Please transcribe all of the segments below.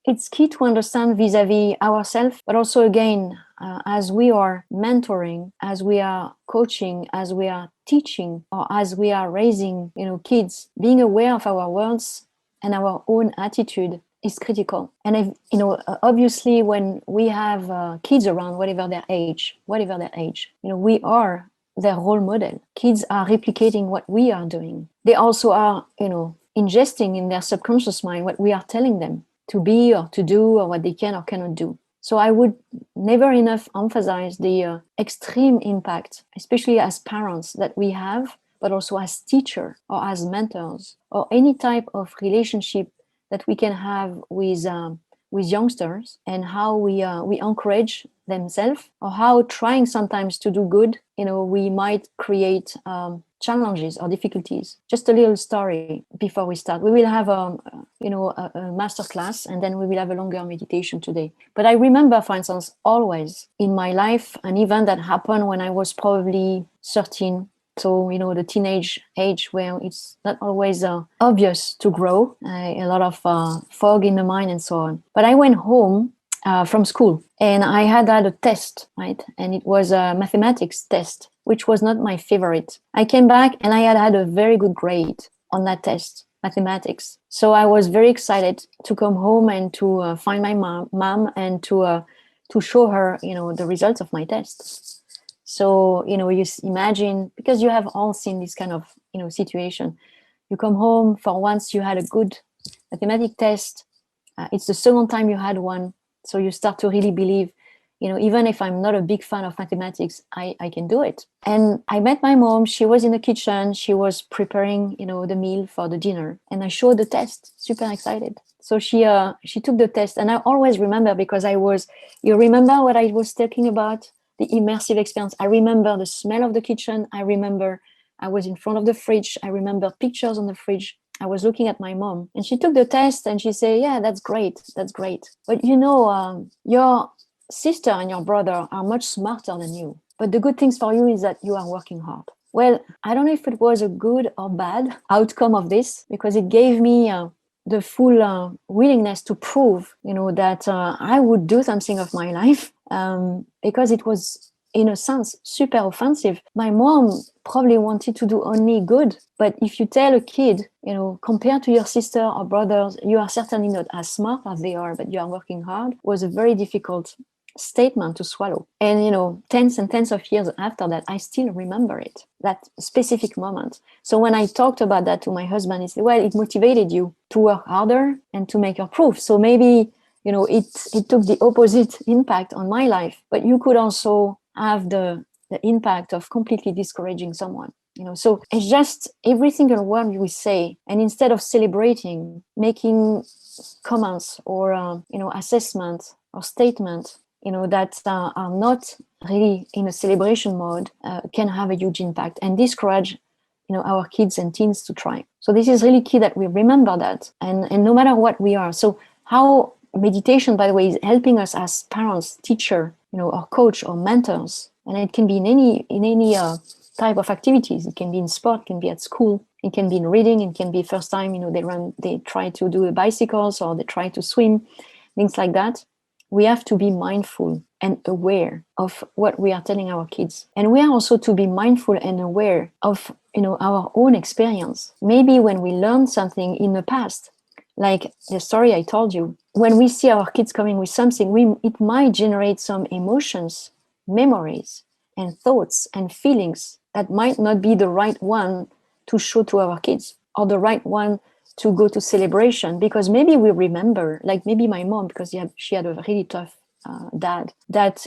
it's key to understand vis-a-vis ourselves, but also again, as we are mentoring, as we are coaching, as we are teaching, or as we are raising, kids, being aware of our words and our own attitude is critical. And if, obviously, when we have kids around, whatever their age, we are their role model. Kids are replicating what we are doing. They also are, ingesting in their subconscious mind what we are telling them to be or to do, or what they can or cannot do. So I would never enough emphasize the extreme impact, especially as parents, that we have, but also as teachers or as mentors, or any type of relationship that we can have with youngsters, and how we encourage themselves, or how trying sometimes to do good, we might create challenges or difficulties. Just a little story before we start. We will have a master class, and then we will have a longer meditation today. But I remember, for instance, always in my life, an event that happened when I was probably 13. So, the teenage age, where it's not always obvious to grow, a lot of fog in the mind and so on. But I went home from school, and I had a test, right? And it was a mathematics test, which was not my favorite. I came back and I had a very good grade on that test, mathematics. So I was very excited to come home and to find my mom and to show her, the results of my test. So, you imagine, because you have all seen this kind of, situation. You come home, for once you had a good mathematics test. It's the second time you had one. So you start to really believe, even if I'm not a big fan of mathematics, I can do it. And I met my mom. She was in the kitchen. She was preparing, the meal for the dinner. And I showed the test, super excited. So she took the test. And I always remember, because you remember what I was talking about? The immersive experience. I remember the smell of the kitchen. I remember I was in front of the fridge. I remember pictures on the fridge. I was looking at my mom, and she took the test and she said, yeah, that's great. But your sister and your brother are much smarter than you. But the good things for you is that you are working hard. Well, I don't know if it was a good or bad outcome of this, because it gave me the full willingness to prove, that I would do something of my life, because it was, in a sense, super offensive. My mom probably wanted to do only good. But if you tell a kid, compared to your sister or brothers, you are certainly not as smart as they are, but you are working hard, was a very difficult statement to swallow. And, tens and tens of years after that, I still remember it, that specific moment. So when I talked about that to my husband, he said, well, it motivated you to work harder and to make your proof. So maybe, it took the opposite impact on my life, but you could also have the impact of completely discouraging someone. So it's just every single word we say, and instead of celebrating, making comments or assessment or statement, that are not really in a celebration mode, can have a huge impact and discourage our kids and teens to try. So this is really key that we remember that, and no matter what we are. So how meditation, by the way, is helping us as parents, teacher, or coach or mentors, and it can be in any type of activities. It can be in sport, it can be at school, it can be in reading, it can be first time, they try to do bicycles, or they try to swim, things like that. We have to be mindful and aware of what we are telling our kids. And we are also to be mindful and aware of, our own experience. Maybe when we learned something in the past, like the story I told you, when we see our kids coming with something, it might generate some emotions, memories, and thoughts and feelings that might not be the right one to show to our kids, or the right one to go to celebration, because maybe we remember, like maybe my mom, because she had a really tough dad, that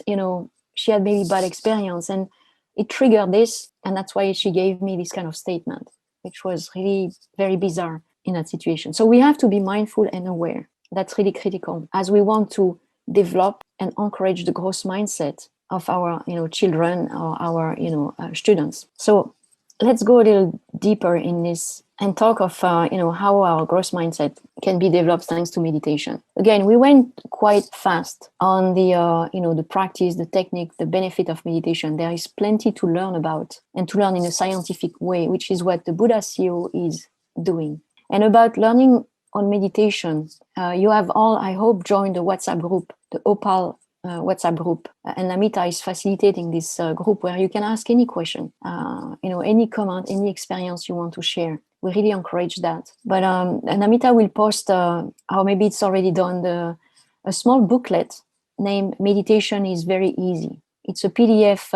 she had maybe bad experience, and it triggered this, and that's why she gave me this kind of statement, which was really very bizarre in that situation. So we have to be mindful and aware. That's really critical as we want to develop and encourage the growth mindset of our children or our students. So let's go a little deeper in this and talk of how our growth mindset can be developed thanks to meditation. Again, we went quite fast on the practice, the technique, the benefit of meditation. There is plenty to learn about, and to learn in a scientific way, which is what the Buddha CEO is doing. And about learning on meditation, you have all, I hope, joined the WhatsApp group, the Opal WhatsApp group, and Namita is facilitating this group where you can ask any question, any comment, any experience you want to share. We really encourage that. But Namita will post, or maybe it's already done, a small booklet named Meditation is Very Easy. It's a PDF.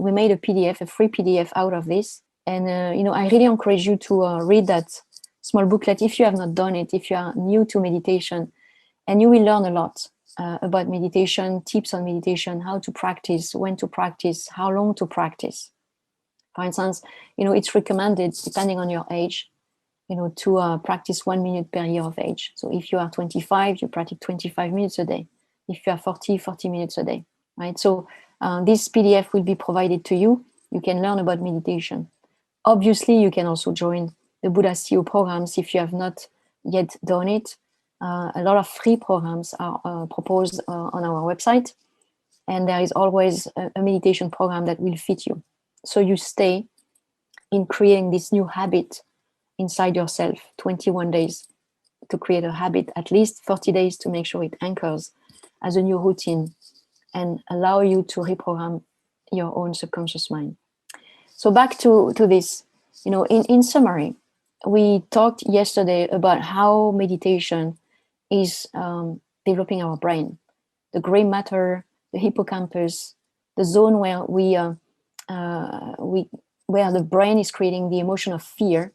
We made a PDF, a free PDF out of this. And, I really encourage you to read that small booklet if you have not done it, if you are new to meditation, and you will learn a lot about meditation, tips on meditation, how to practice, when to practice, how long to practice. For instance, it's recommended, depending on your age, to practice 1 minute per year of age. So if you are 25, you practice 25 minutes a day. If you are 40 minutes a day, right? So this PDF will be provided to you. You can learn about meditation. Obviously, you can also join the Buddha CEO programs if you have not yet done it. A lot of free programs are proposed on our website, and there is always a meditation program that will fit you. So you stay in creating this new habit inside yourself, 21 days to create a habit, at least 40 days to make sure it anchors as a new routine and allow you to reprogram your own subconscious mind. So back to this, in summary, we talked yesterday about how meditation is developing our brain, the gray matter, the hippocampus, the zone where where the brain is creating the emotion of fear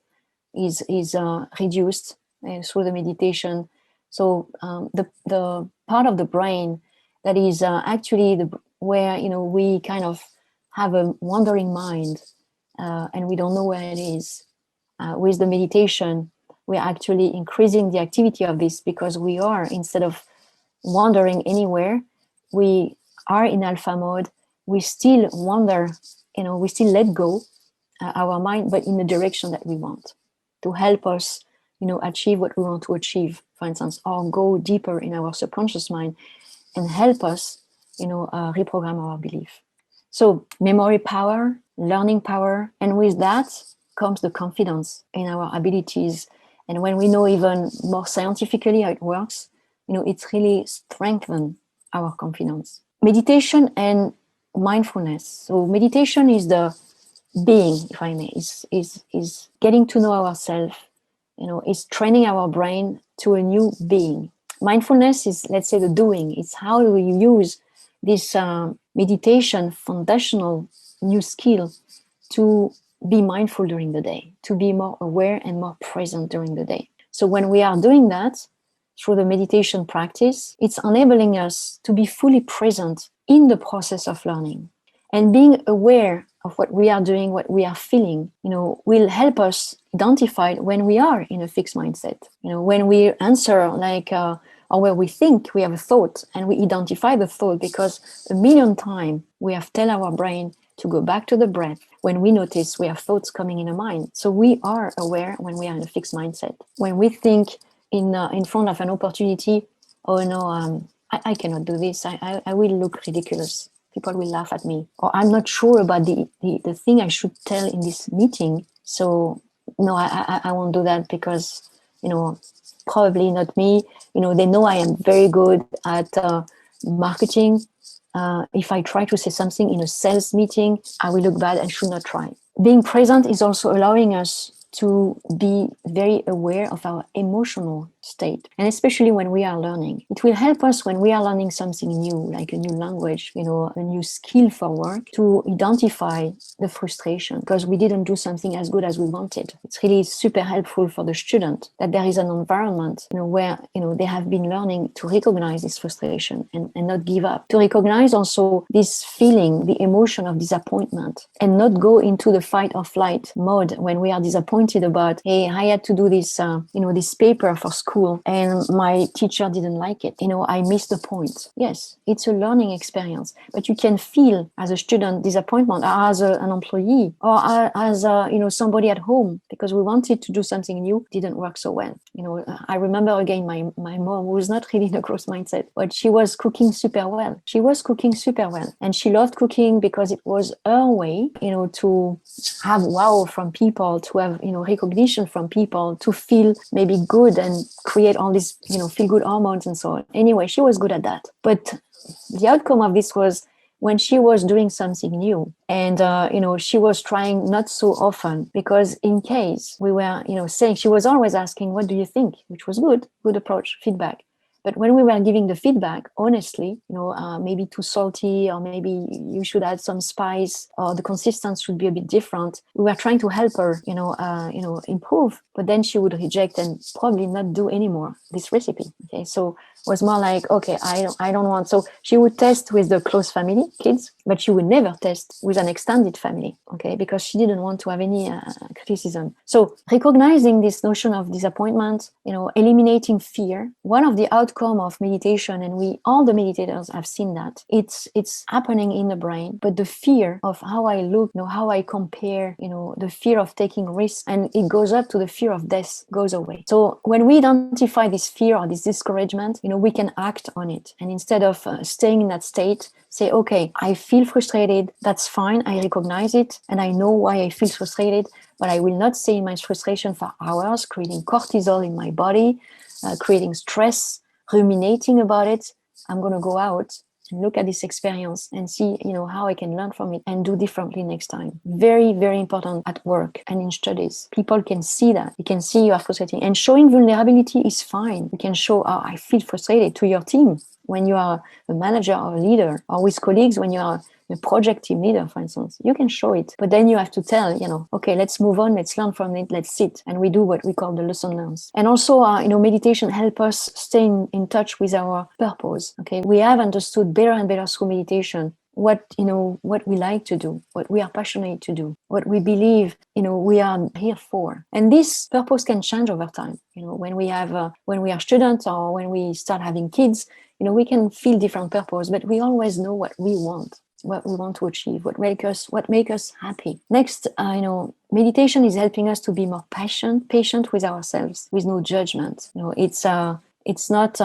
is reduced through the meditation. So the part of the brain that is actually where we kind of have a wandering mind and we don't know where it is. With the meditation, we're actually increasing the activity of this, because we are, instead of wandering anywhere, we are in alpha mode. We still wander, we still let go our mind, but in the direction that we want, to help us, achieve what we want to achieve, for instance, or go deeper in our subconscious mind and help us, reprogram our belief. So memory power, learning power, and with that comes the confidence in our abilities. And when we know even more scientifically how it works, it's really strengthened our confidence. Meditation and mindfulness. So meditation is the being, if I may, is getting to know ourselves, is training our brain to a new being. Mindfulness is, let's say, the doing. It's how do we use this meditation foundational new skill to be mindful during the day, to be more aware and more present during the day. So when we are doing that through the meditation practice, it's enabling us to be fully present in the process of learning. And being aware of what we are doing, what we are feeling, will help us identify when we are in a fixed mindset. When we answer or where we think we have a thought and we identify the thought, because 1,000,000 times we have tell our brain to go back to the breath when we notice we have thoughts coming in a mind. So we are aware when we are in a fixed mindset. When we think in front of an opportunity, oh no, I cannot do this. I will look ridiculous. People will laugh at me. Or I'm not sure about the thing I should tell in this meeting. So no, I won't do that because, probably not me. They know I am very good at marketing. If I try to say something in a sales meeting, I will look bad and should not try. Being present is also allowing us to be very aware of our emotional state, and especially when we are learning. It will help us when we are learning something new, like a new language, a new skill for work, to identify the frustration because we didn't do something as good as we wanted. It's really super helpful for the student that there is an environment, where, they have been learning to recognize this frustration and not give up, to recognize also this feeling, the emotion of disappointment, and not go into the fight or flight mode when we are disappointed about, hey, I had to do this, this paper for school and my teacher didn't like it. I missed the point. Yes, it's a learning experience, but you can feel as a student disappointment, or as an employee, or as somebody at home, because we wanted to do something new, didn't work so well. I remember again my mom, who was not really in a growth mindset, but she was cooking super well. And she loved cooking because it was her way, to have wow from people, to have, recognition from people, to feel maybe good and create all these, feel good hormones and so on. Anyway, she was good at that. But the outcome of this was when she was doing something new, and she was trying not so often, because in case we were saying, she was always asking, what do you think? Which was good approach, feedback. But when we were giving the feedback, honestly, maybe too salty, or maybe you should add some spice, or the consistency should be a bit different. We were trying to help her, improve, but then she would reject and probably not do anymore this recipe. Okay, so it was more like, okay, I don't want. So she would test with the close family, kids, but she would never test with an extended family. Okay, because she didn't want to have any criticism. So recognizing this notion of disappointment, eliminating fear. One of the outcome of meditation, and all the meditators have seen that it's happening in the brain, but the fear of how I look, how I compare, the fear of taking risks, and it goes up to the fear of death goes away. So when we identify this fear or this discouragement, we can act on it, and instead of staying in that state, say, okay, I feel frustrated, that's fine, I recognize it, and I know why I feel frustrated, but I will not stay in my frustration for hours, creating cortisol in my body, creating stress, ruminating about it. I'm going to go out and look at this experience and see, how I can learn from it and do differently next time. Very, very important at work and in studies. People can see that. You can see you are frustrating. And showing vulnerability is fine. You can show, oh, I feel frustrated, to your team when you are a manager or a leader, or with colleagues when you are a project team leader, for instance. You can show it, but then you have to tell, okay, let's move on, let's learn from it, let's sit. And we do what we call the lesson learns. And also, meditation helps us stay in touch with our purpose. Okay, we have understood better and better through meditation what we like to do, what we are passionate to do, what we believe, we are here for. And this purpose can change over time. When we are students, or when we start having kids, we can feel different purpose, but we always know what we want to achieve, what make us happy. Next, meditation is helping us to be more patient with ourselves, with no judgment. It's not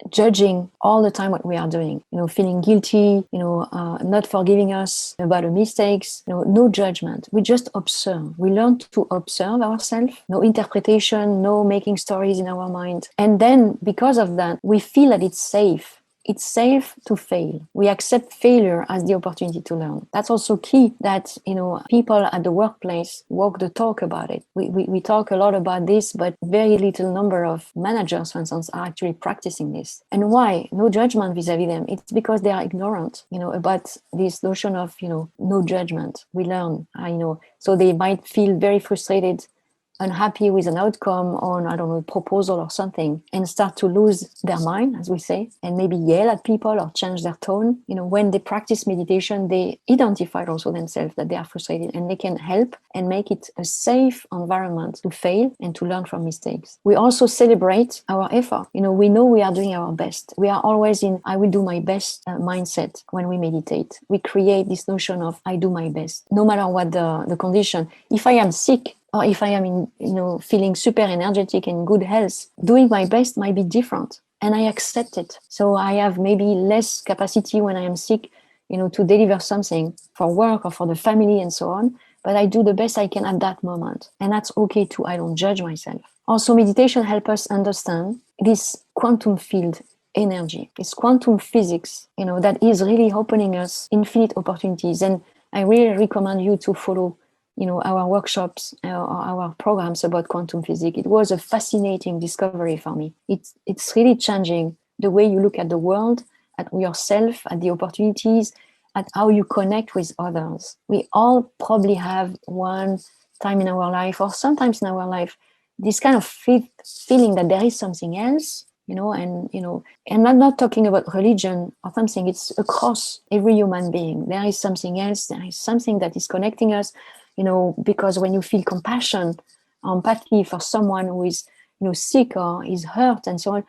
judging all the time what we are doing, feeling guilty, not forgiving us about our mistakes, no judgment. We just observe. We learn to observe ourselves, no interpretation, no making stories in our mind. And then because of that, we feel that it's safe. It's safe to fail. We accept failure as the opportunity to learn. That's also key, that, people at the workplace walk the talk about it. We talk a lot about this, but very little number of managers, for instance, are actually practicing this. And why? No judgment vis-a-vis them. It's because they are ignorant, about this notion of, no judgment. We learn, so they might feel very frustrated, unhappy with an outcome on, I don't know, a proposal or something, and start to lose their mind, as we say, and maybe yell at people or change their tone. When they practice meditation, they identify also themselves that they are frustrated, and they can help and make it a safe environment to fail and to learn from mistakes. We also celebrate our effort. We know we are doing our best. We are always in I will do my best mindset when we meditate. We create this notion of I do my best, no matter what the condition. If I am sick, or if I am feeling super energetic and good health, doing my best might be different, and I accept it. So I have maybe less capacity when I am sick, to deliver something for work or for the family and so on. But I do the best I can at that moment, and that's okay too. I don't judge myself. Also, meditation helps us understand this quantum field energy, this quantum physics, that is really opening us infinite opportunities. And I really recommend you to follow our workshops or our programs about quantum physics. It was a fascinating discovery for me. It's really changing the way you look at the world, at yourself, at the opportunities, at how you connect with others. We all probably have one time in our life, or sometimes in our life, this kind of feeling that there is something else, and I'm not talking about religion or something. It's across every human being. There is something else. There is something that is connecting us. Because when you feel compassion, empathy for someone who is, sick or is hurt and so on,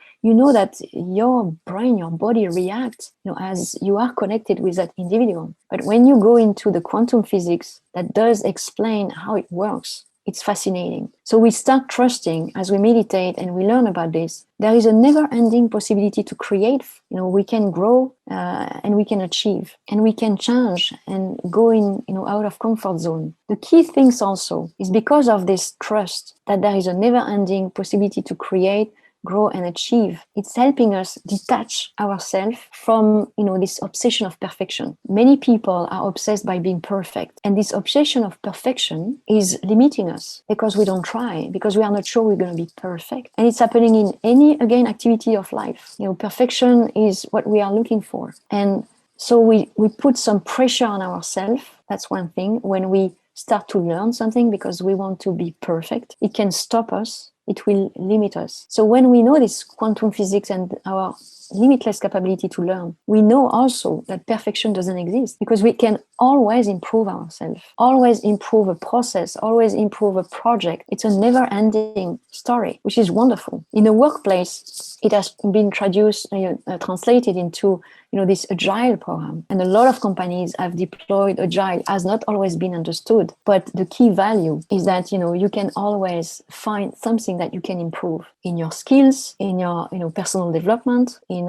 that your brain, your body reacts, as you are connected with that individual. But when you go into the quantum physics that does explain how it works, it's fascinating. So we start trusting as we meditate and we learn about this. There is a never-ending possibility to create. We can grow and we can achieve, and we can change and go in, out of comfort zone. The key things also is because of this trust that there is a never-ending possibility to create, grow and achieve. It's helping us detach ourselves from, this obsession of perfection. Many people are obsessed by being perfect, and this obsession of perfection is limiting us because we don't try, because we are not sure we're going to be perfect. And it's happening in any, again, activity of life. Perfection is what we are looking for. And so we put some pressure on ourselves. That's one thing. When we start to learn something because we want to be perfect, it can stop us. It will limit us. So when we know this quantum physics and our limitless capability to learn, we know also that perfection doesn't exist, because we can always improve ourselves, always improve a process, always improve a project. It's a never-ending story, which is wonderful. In the workplace, it has been translated into this agile program, and a lot of companies have deployed agile. Has not always been understood, but the key value is that you can always find something that you can improve in your skills, in your personal development, in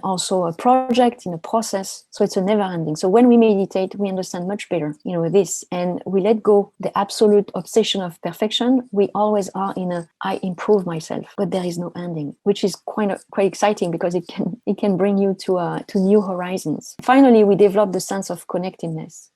also a project, in a process. So it's a never ending. So when we meditate, we understand much better this, and we let go the absolute obsession of perfection. We always are in a I improve myself, but there is no ending, which is quite exciting, because it can bring you to new horizons. Finally, we develop the sense of connectedness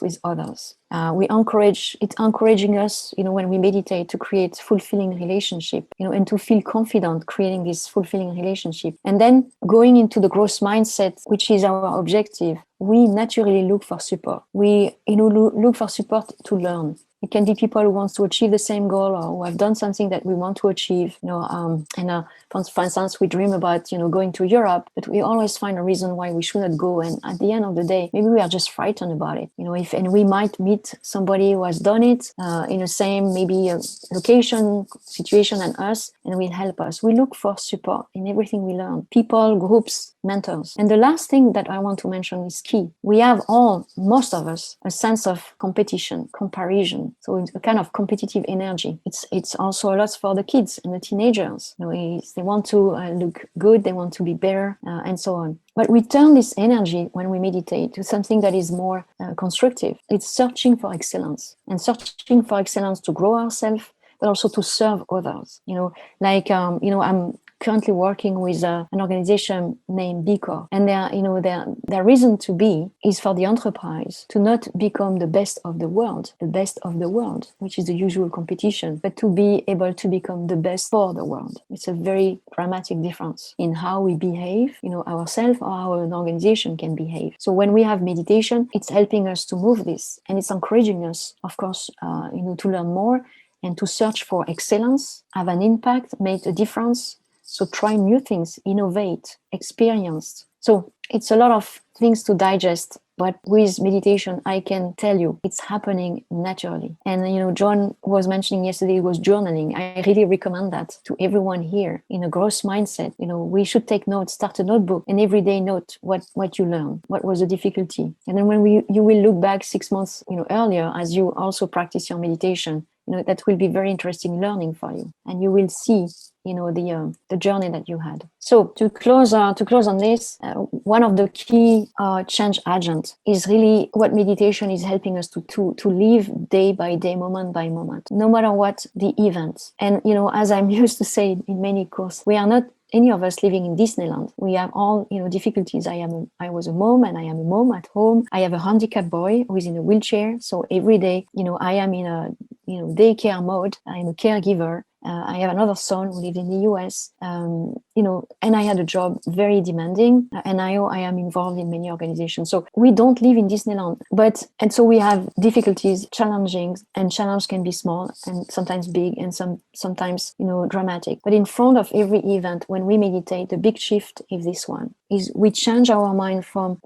with others. It's encouraging us, when we meditate, to create fulfilling relationship, and to feel confident creating this fulfilling relationship. And then going into the growth mindset, which is our objective, we naturally look for support. We, look for support to learn. It can be people who want to achieve the same goal, or who have done something that we want to achieve. For instance, we dream about, going to Europe, but we always find a reason why we should not go. And at the end of the day, maybe we are just frightened about it. And we might meet somebody who has done it in the same maybe location, situation than us, and will help us. We look for support in everything we learn. People, groups, mentors. And the last thing that I want to mention is key. We have most of us, a sense of competition, comparison. So it's a kind of competitive energy. It's also a lot for the kids and the teenagers. They want to look good, they want to be better, and so on. But we turn this energy, when we meditate, to something that is more constructive. It's searching for excellence, and searching for excellence to grow ourselves, but also to serve others. I'm currently working with an organization named B Corp, and their reason to be is for the enterprise to not become the best of the world, which is the usual competition, but to be able to become the best for the world. It's a very dramatic difference in how we behave, ourselves, or how an organization can behave. So when we have meditation, it's helping us to move this, and it's encouraging us, of course, to learn more and to search for excellence, have an impact, make a difference. So try new things, innovate, experience. So it's a lot of things to digest, but with meditation, I can tell you it's happening naturally. And, John was mentioning yesterday, was journaling. I really recommend that to everyone here in a growth mindset. We should take notes, start a notebook, and every day note what you learned, what was the difficulty. And then when you will look back 6 months, earlier, as you also practice your meditation, that will be very interesting learning for you. And you will see the journey that you had. So to close on this, one of the key change agents is really what meditation is helping us to live day by day, moment by moment, no matter what the event. And as I'm used to say in many courses, we are not any of us living in Disneyland. We have all difficulties. I was a mom, and I am a mom at home. I have a handicapped boy who is in a wheelchair. So every day, I am in a daycare mode. I am a caregiver. I have another son who lives in the US, and I had a job very demanding, and I am involved in many organizations. So we don't live in Disneyland, and so we have difficulties, challenging, and challenge can be small and sometimes big, and sometimes dramatic. But in front of every event, when we meditate, the big shift is this one: is we change our mind from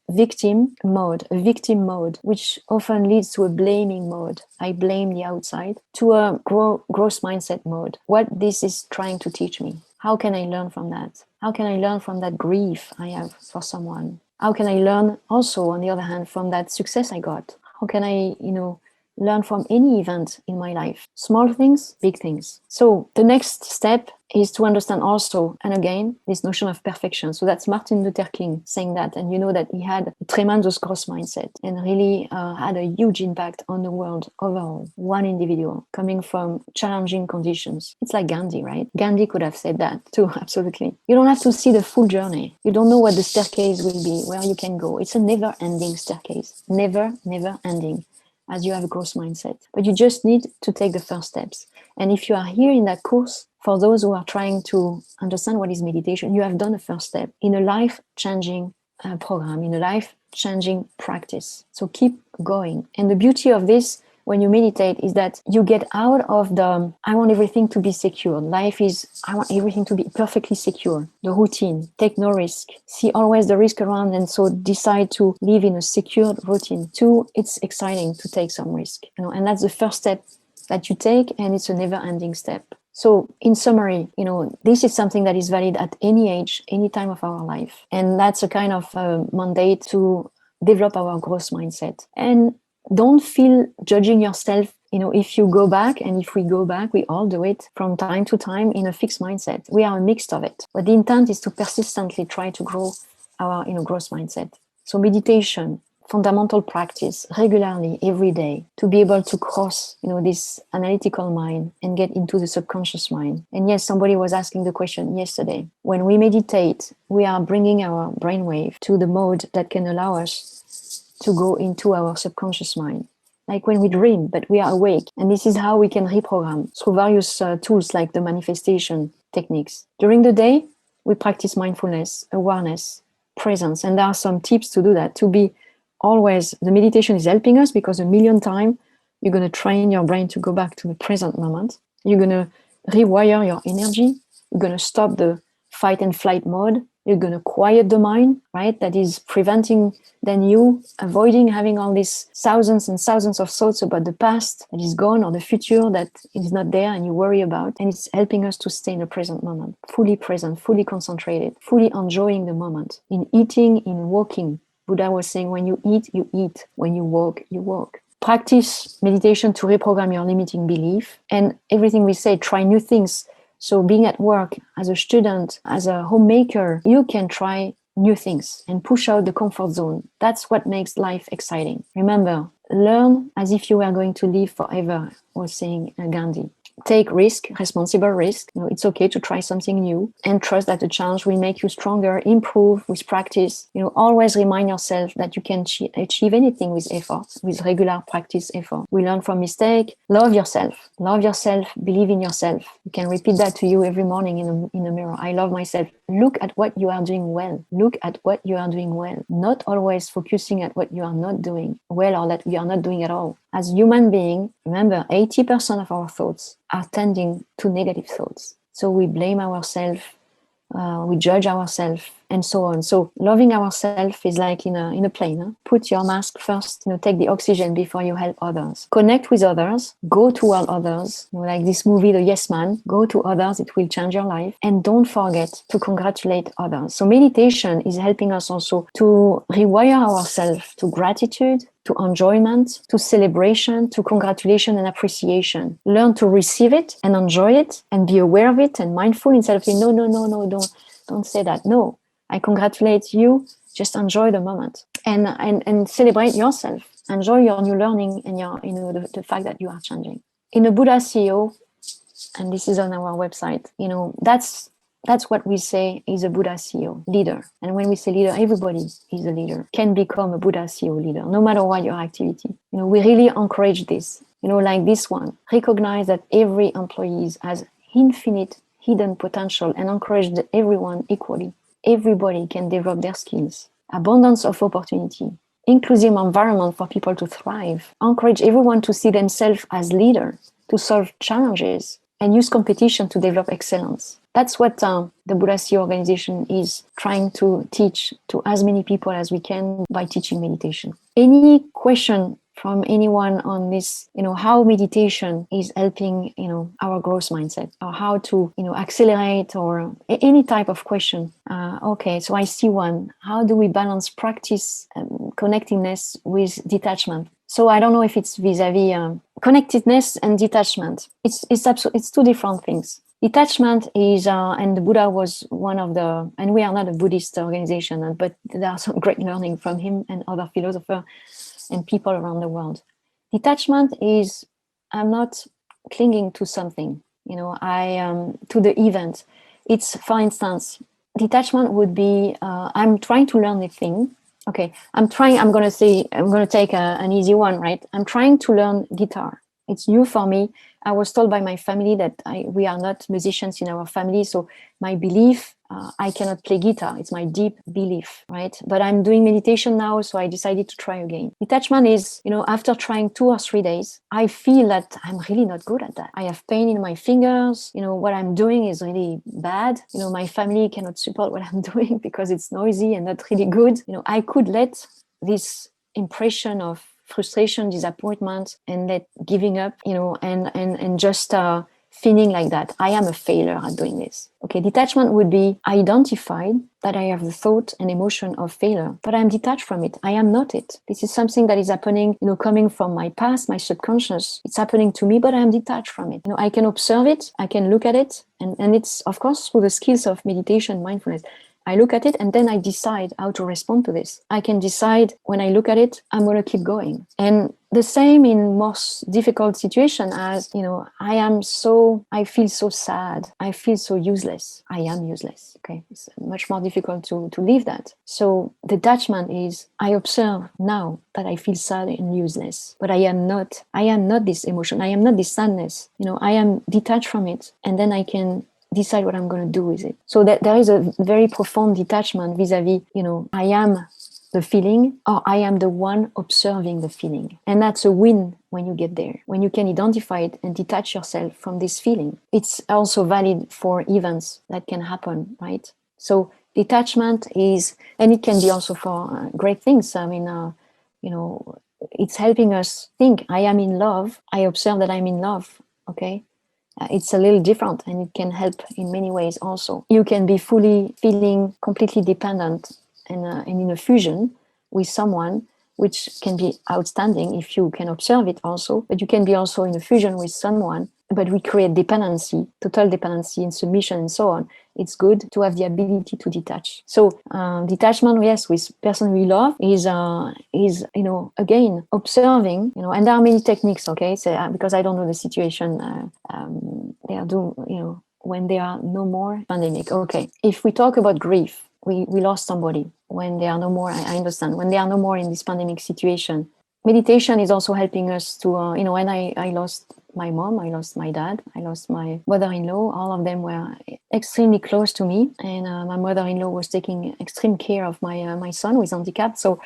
victim mode, which often leads to a blaming mode. I blame the outside, to a growth mindset mode. What this is trying to teach me. How can I learn from that? How can I learn from that grief I have for someone? How can I learn also, on the other hand, from that success I got? How can I, learn from any event in my life? Small things, big things. So the next step is to understand also, and again, this notion of perfection. So that's Martin Luther King saying that. And you know that he had a tremendous growth mindset and really had a huge impact on the world overall. One individual coming from challenging conditions. It's like Gandhi, right? Gandhi could have said that too, absolutely. You don't have to see the full journey. You don't know what the staircase will be, where you can go. It's a never-ending staircase. Never ending, as you have a growth mindset. But you just need to take the first steps. And if you are here in that course, for those who are trying to understand what is meditation, you have done a first step in a life-changing program, in a life-changing practice. So keep going. And the beauty of this, when you meditate, is that you get out of the, I want everything to be secure. Life is, I want everything to be perfectly secure. The routine, take no risk. See always the risk around, and so decide to live in a secured routine. 2, it's exciting to take some risk. And that's the first step that you take, and it's a never-ending step. So in summary, this is something that is valid at any age, any time of our life. And that's a kind of mandate to develop our growth mindset. And don't feel judging yourself, if you go back, and if we go back, we all do it from time to time in a fixed mindset. We are a mix of it. But the intent is to persistently try to grow our growth mindset. So meditation, fundamental practice regularly every day to be able to cross this analytical mind and get into the subconscious mind. And yes, somebody was asking the question yesterday, when we meditate, we are bringing our brainwave to the mode that can allow us to go into our subconscious mind, like when we dream, but we are awake. And this is how we can reprogram through various tools like the manifestation techniques. During the day, we practice mindfulness, awareness, presence, and there are some tips to do that, to be always, the meditation is helping us because 1,000,000 times you're going to train your brain to go back to the present moment. You're going to rewire your energy. You're going to stop the fight and flight mode. You're going to quiet the mind, right? That is preventing then you avoiding having all these thousands and thousands of thoughts about the past that is gone or the future that is not there and you worry about. And it's helping us to stay in the present moment, fully present, fully concentrated, fully enjoying the moment. In eating, in walking, Buddha was saying, when you eat, you eat. When you walk, you walk. Practice meditation to reprogram your limiting belief. And everything we say, try new things. So being at work, as a student, as a homemaker, you can try new things and push out the comfort zone. That's what makes life exciting. Remember, learn as if you were going to live forever, was saying Gandhi. Take risk, responsible risk. It's okay to try something new and trust that the challenge will make you stronger, improve with practice. Always remind yourself that you can achieve anything with effort, with regular practice effort. We learn from mistake. Love yourself, believe in yourself. You can repeat that to you every morning in the mirror. I love myself. Look at what you are doing well. Not always focusing at what you are not doing well or that you are not doing at all. As human beings, remember, 80% of our thoughts are tending to negative thoughts. So we blame ourselves, we judge ourselves, and so on. So loving ourselves is like in a plane. Huh? Put your mask first, take the oxygen before you help others. Connect with others, go toward others. Like this movie, The Yes Man, go to others, it will change your life. And don't forget to congratulate others. So meditation is helping us also to rewire ourselves to gratitude, to enjoyment, to celebration, to congratulation and appreciation. Learn to receive it and enjoy it and be aware of it and mindful instead of saying, no, don't say that. No, I congratulate you. Just enjoy the moment and celebrate yourself. Enjoy your new learning and your, the fact that you are changing. In a Buddha CEO, and this is on our website, that's what we say is a Buddha CEO, leader. And when we say leader, everybody is a leader, can become a Buddha CEO leader, no matter what your activity. We really encourage this, like this one. Recognize that every employee has infinite hidden potential and encourage everyone equally. Everybody can develop their skills. Abundance of opportunity. Inclusive environment for people to thrive. Encourage everyone to see themselves as leaders, to solve challenges, and use competition to develop excellence. That's what the Buddha CEO organization is trying to teach to as many people as we can by teaching meditation. Any question from anyone on this, how meditation is helping, our growth mindset, or how to, accelerate, or any type of question. Okay, so I see one. How do we balance practice connectedness with detachment? So I don't know if it's vis-a-vis connectedness and detachment. It's two different things. Detachment is, and the Buddha was one of the, and we are not a Buddhist organization, but there are some great learning from him and other philosophers and people around the world. Detachment is, I'm not clinging to something, to the event. It's, for instance, detachment would be, I'm trying to learn a thing. Okay, I'm going to take an easy one, right? I'm trying to learn guitar. It's new for me. I was told by my family that we are not musicians in our family. So my belief, I cannot play guitar. It's my deep belief, right? But I'm doing meditation now, so I decided to try again. Detachment is, after trying 2 or 3 days, I feel that I'm really not good at that. I have pain in my fingers. What I'm doing is really bad. My family cannot support what I'm doing because it's noisy and not really good. I could let this impression of frustration, disappointment, and that giving up, and just feeling like that I am a failure at doing this. Okay, detachment would be, I identified that I have the thought and emotion of failure, but I'm detached from it. I am not it. This is something that is happening, coming from my past, my subconscious. It's happening to me, but I'm detached from it. I can observe it, I can look at it, and it's, of course, through the skills of meditation, mindfulness. I look at it and then I decide how to respond to this. I can decide when I look at it, I'm going to keep going. And the same in most difficult situation as, I feel so sad. I feel so useless. I am useless. Okay. It's much more difficult to leave that. So detachment is, I observe now that I feel sad and useless, but I am not this emotion. I am not this sadness. I am detached from it. And then I can decide what I'm going to do with it. So that there is a very profound detachment vis-a-vis, I am the feeling, or I am the one observing the feeling. And that's a win when you get there, when you can identify it and detach yourself from this feeling. It's also valid for events that can happen, right? So detachment is, and it can be also for great things. I mean, it's helping us think, I am in love. I observe that I'm in love, okay? It's a little different, and it can help in many ways also. You can be fully feeling completely dependent and in a fusion with someone, which can be outstanding if you can observe it also, but you can be also in a fusion with someone, but we create dependency, total dependency and submission and so on. It's good to have the ability to detach. So detachment, yes, with person we love is again, observing, and there are many techniques, okay? So because I don't know the situation, they are doing, when there are no more pandemic. Okay, if we talk about grief, we lost somebody. When there are no more, I understand. When there are no more in this pandemic situation, meditation is also helping us to, when I lost my mom, I lost my dad, I lost my mother-in-law. All of them were extremely close to me, and my mother-in-law was taking extreme care of my son with handicap. So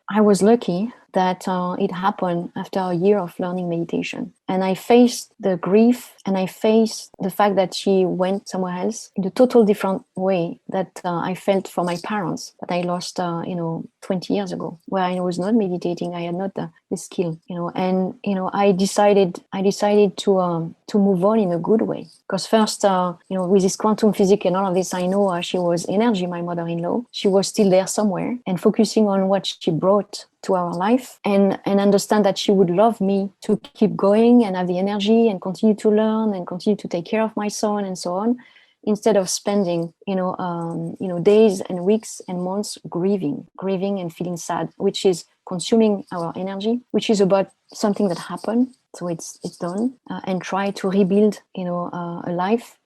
I was lucky that it happened after a year of learning meditation. And I faced the grief, and I faced the fact that she went somewhere else in a total different way that I felt for my parents that I lost, 20 years ago, where I was not meditating. I had not the skill, and, I decided to move on in a good way. Because first, with this quantum physics and all of this, I know she was energy, my mother-in-law. She was still there somewhere, and focusing on what she brought to our life, and understand that she would love me to keep going and have the energy and continue to learn and continue to take care of my son and so on, instead of spending days and weeks and months grieving and feeling sad, which is consuming our energy, which is about something that happened, so it's done, and try to rebuild a life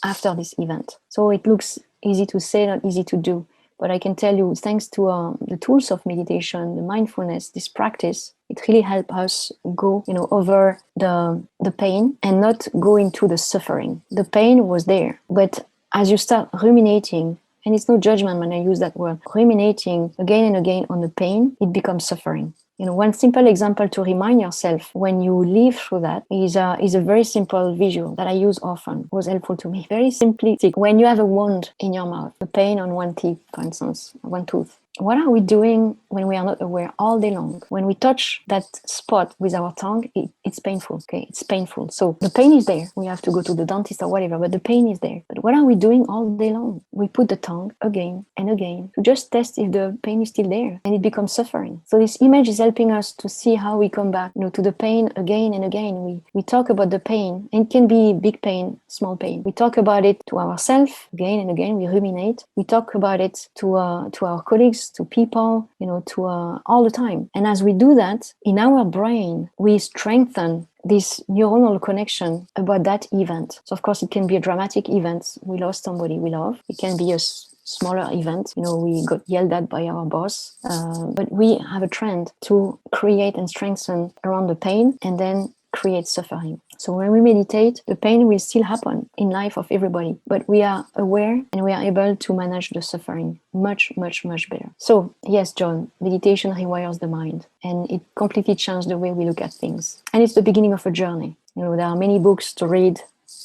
after this event. So it looks easy to say, not easy to do. But I can tell you, thanks to the tools of meditation, the mindfulness, this practice, it really helped us go, over the pain and not go into the suffering. The pain was there, but as you start ruminating, and it's no judgment when I use that word, ruminating again and again on the pain, it becomes suffering. One simple example to remind yourself when you live through that is a very simple visual that I use often. It was helpful to me. Very simplistic. When you have a wound in your mouth, the pain on one teeth, for instance, one tooth, what are we doing when we are not aware all day long, when we touch that spot with our tongue, it's painful. Okay, it's painful. So the pain is there. We have to go to the dentist or whatever, but the pain is there. But what are we doing all day long? We put the tongue again and again to just test if the pain is still there, and it becomes suffering. So this image is helping us to see how we come back, to the pain again and again. We talk about the pain, and it can be big pain, small pain. We talk about it to ourselves again and again. We ruminate. We talk about it to our colleagues, to people, to all the time. And as we do that, in our brain, we strengthen this neuronal connection about that event. So of course, it can be a dramatic event. We lost somebody we love. It can be a smaller event. We got yelled at by our boss. But we have a trend to create and strengthen around the pain and then create suffering. So when we meditate, the pain will still happen in life of everybody, but we are aware and we are able to manage the suffering much, much, much better. So yes, John, meditation rewires the mind, and it completely changed the way we look at things. And it's the beginning of a journey. There are many books to read,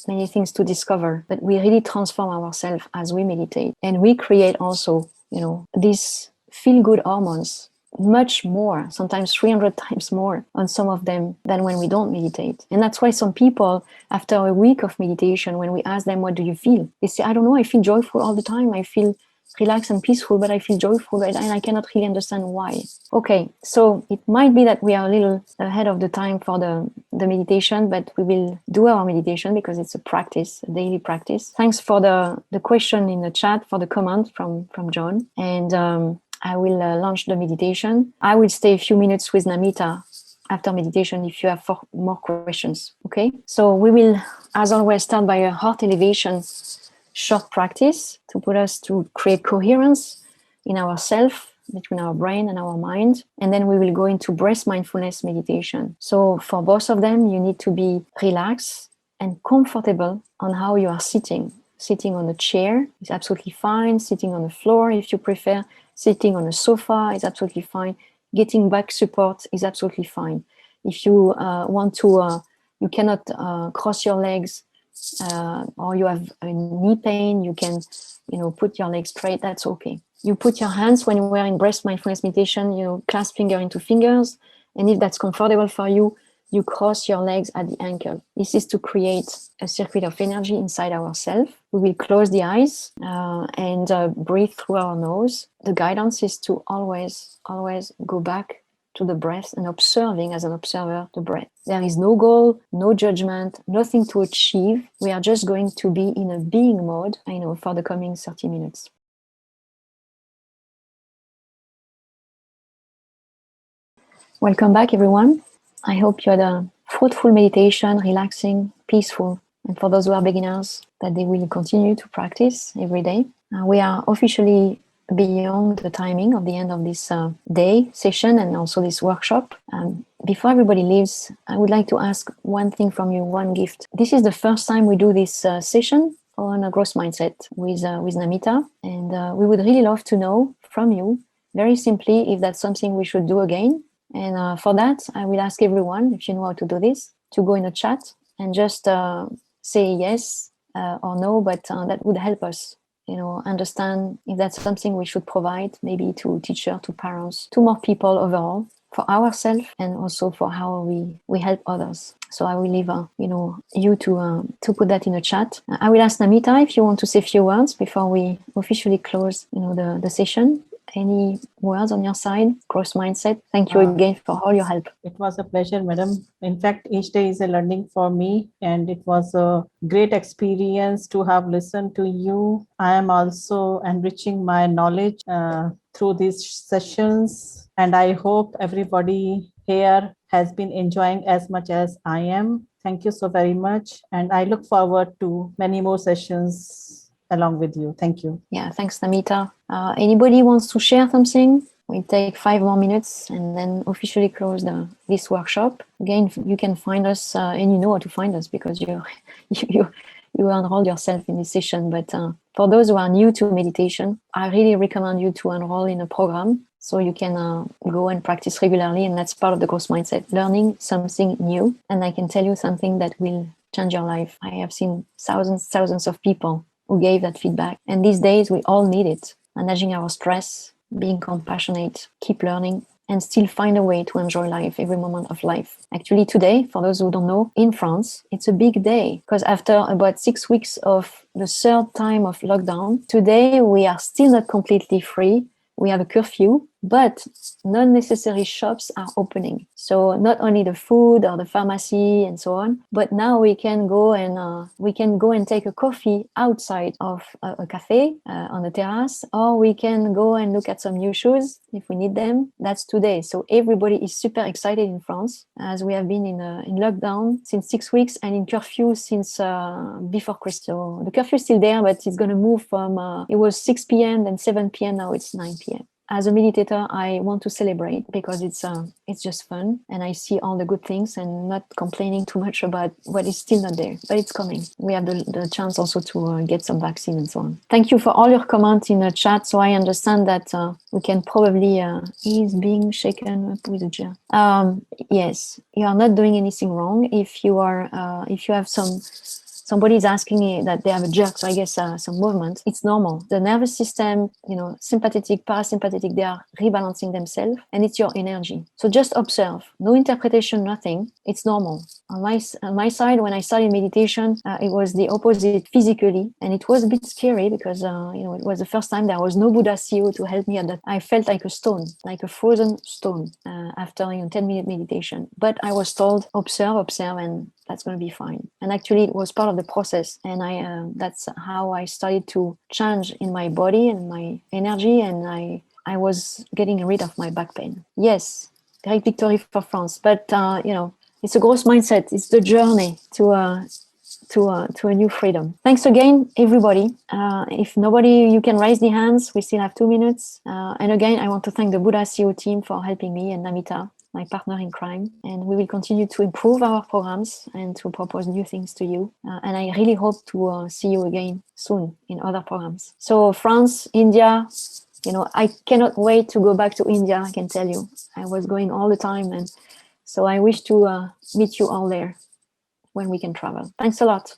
many things to discover, but we really transform ourselves as we meditate. And we create also, these feel-good hormones, much more, sometimes 300 times more on some of them than when we don't meditate. And that's why some people, after a week of meditation, when we ask them, what do you feel? They say, I don't know, I feel joyful all the time. I feel relaxed and peaceful, but I feel joyful, and I cannot really understand why. Okay, so it might be that we are a little ahead of the time for the meditation, but we will do our meditation because it's a practice, a daily practice. Thanks for the question in the chat, for the comment from John. And I will launch the meditation. I will stay a few minutes with Namita after meditation if you have more questions, okay? So we will, as always, start by a heart elevation short practice to create coherence in ourself, between our brain and our mind. And then we will go into breath mindfulness meditation. So for both of them, you need to be relaxed and comfortable on how you are sitting. Sitting on a chair is absolutely fine. Sitting on the floor, if you prefer. Sitting on a sofa is absolutely fine. Getting back support is absolutely fine. If you want to, you cannot cross your legs or you have a knee pain, you can, put your legs straight. That's okay. You put your hands when we're in breath mindfulness meditation, clasp finger into fingers. And if that's comfortable for you, you cross your legs at the ankle. This is to create a circuit of energy inside ourselves. We will close the eyes and breathe through our nose. The guidance is to always go back to the breath and observing as an observer the breath. There is no goal, no judgment, nothing to achieve. We are just going to be in a being mode, for the coming 30 minutes. Welcome back, everyone. I hope you had a fruitful meditation, relaxing, peaceful. And for those who are beginners, that they will continue to practice every day. We are officially beyond the timing of the end of this day session and also this workshop. Before everybody leaves, I would like to ask one thing from you, one gift. This is the first time we do this session on a growth mindset with Namita. And we would really love to know from you, very simply, if that's something we should do again. And for that, I will ask everyone, if you know how to do this, to go in the chat and just say yes or no, but that would help us, understand if that's something we should provide, maybe to teachers, to parents, to more people overall, for ourselves and also for how we help others. So I will leave, you to put that in the chat. I will ask Namita if you want to say a few words before we officially close, the session. Any words on your side? Growth mindset. Thank you again for all your help. It was a pleasure, madam. In fact, each day is a learning for me, and it was a great experience to have listened to you. I am also enriching my knowledge through these sessions, and I hope everybody here has been enjoying as much as I am. Thank you so very much, and I look forward to many more sessions along with you. Thank you. Yeah, thanks, Namita. Anybody wants to share something? We'll take 5 more minutes and then officially close this workshop. Again, you can find us, and you know how to find us because you enroll yourself in this session. But for those who are new to meditation, I really recommend you to enroll in a program so you can go and practice regularly. And that's part of the growth mindset, learning something new. And I can tell you something that will change your life. I have seen thousands of people who gave that feedback. And these days, we all need it. Managing our stress, being compassionate, keep learning, and still find a way to enjoy life, every moment of life. Actually, today, for those who don't know, in France, it's a big day because after about 6 weeks of the third time of lockdown, today we are still not completely free. We have a curfew, but non-necessary shops are opening. So not only the food or the pharmacy and so on, but now we can go and take a coffee outside of a cafe on the terrace, or we can go and look at some new shoes if we need them. That's today. So everybody is super excited in France, as we have been in lockdown since 6 weeks and in curfew since before Christmas. So the curfew is still there, but it's going to move from it was 6 p.m. then 7 p.m. now it's 9 p.m. As a meditator, I want to celebrate because it's just fun, and I see all the good things and not complaining too much about what is still not there, but it's coming. We have the chance also to get some vaccine and so on. Thank you for all your comments in the chat. So I understand that we can probably is being shaken up with a jar. Yes, you are not doing anything wrong. If you have somebody is asking you that they have a jerk, so I guess some movement, it's normal. The nervous system, sympathetic, parasympathetic, they are rebalancing themselves, and it's your energy. So just observe, no interpretation, nothing. It's normal. On my side, when I started meditation, it was the opposite physically, and it was a bit scary because it was the first time there was no Buddha CEO to help me at that. I felt like a stone, like a frozen stone after 10-minute meditation. But I was told, observe, and that's going to be fine. And actually, it was part of the process, and that's how I started to change in my body and my energy, and I was getting rid of my back pain. Yes, great victory for France, but it's a growth mindset. It's the journey to a new freedom. Thanks again, everybody. If nobody, you can raise the hands. We still have 2 minutes. And again, I want to thank the Buddha CEO team for helping me, and Namita, my partner in crime. And we will continue to improve our programs and to propose new things to you. And I really hope to see you again soon in other programs. So France, India, I cannot wait to go back to India, I can tell you. I was going all the time, and so I wish to meet you all there when we can travel. Thanks a lot.